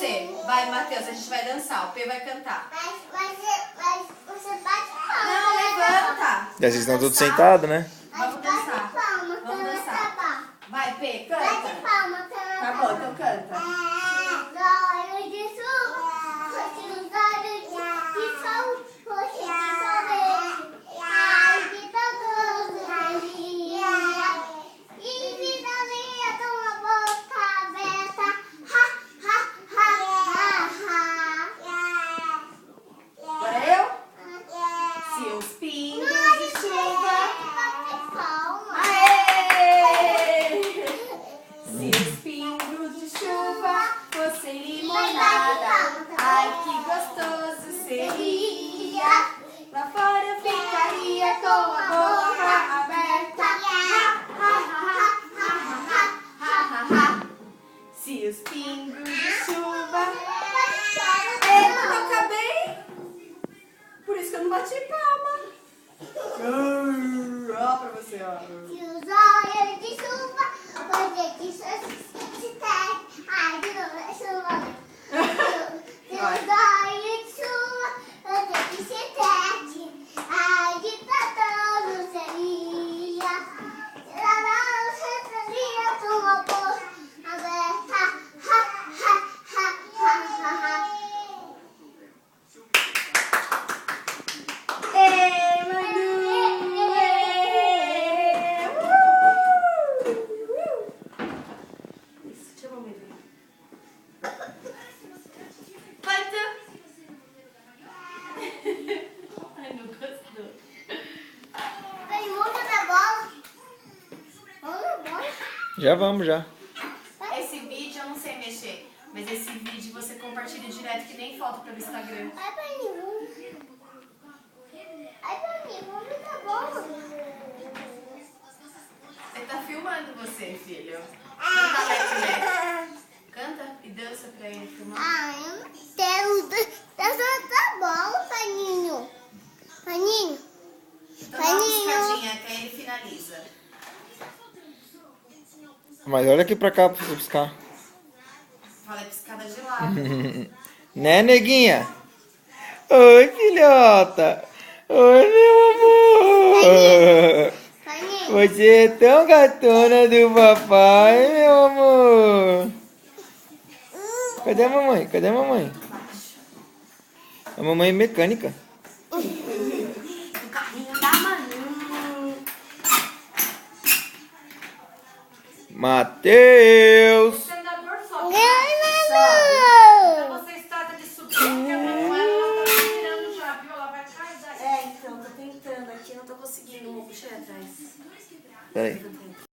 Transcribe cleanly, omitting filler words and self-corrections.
você. Vai, Matheus, a gente vai dançar. O P vai cantar. Mas você bate palma. Não, levanta. E vocês estão todos sentados, né? Vamos dançar. Palma, Vamos dançar. Vai, P, canta. bate palma. Tá bom, então canta. Olhos de chuva, os olhos de sol, roxo de sorvete, ai de tanto alegria, e vida minha com a boca aberta, ha, ha, ha, ha, ha. Agora eu? Se os pingos de chuva... Aê! Se os pingos de chuva fossem limonada, ai que gostoso seria. Lá fora eu ficaria com a boca aberta. Ha, ha, ha, ha, ha, ha, ha, ha. Se os pingos de chuva... Eu não acabei. Por isso que eu não bati palma. Ó pra você, ó. Se os olhos de chuva, você que se tem, ai de novo é chuva. Se os olhos de chuva, você que se tem, ai de tanto seria. Lá não seria com a boca aberta, ha, ha, ha, ha, ha, ha. Ei, Manu! Ei! Isso, deixa eu ver o meu. Quanto? Ai, não gostou. Tem muita da bola. Vamos na bola. Já vamos, já. Esse vídeo eu não sei mexer, mas esse vídeo você compartilha direto que nem foto pelo Instagram. Ai, Paninho. Ai, Paninho, vamos na bola. Ele tá filmando você, filho. Canta Leque. Canta e dança pra ele filmar. Ai, eu não quero dançar bola, Paninho. Paninho. Então dá uma piscadinha que aí ele finaliza. Mas olha aqui pra cá pra você piscar. Fala é piscada de lado. Né, neguinha? Oi, filhota. Oi, meu amor. Paninho. Você é tão gatona do papai, meu amor. Cadê a mamãe? Cadê a mamãe? A mamãe é mecânica. O carrinho da Manu. Matheus. Você ainda dor só. Ai, Então Manu. você está de subir, porque a mamãe ela tá tirando já, viu? Ela vai cair daí. É, então, tô tentando aqui, não tô conseguindo. Puxa aí atrás. Peraí.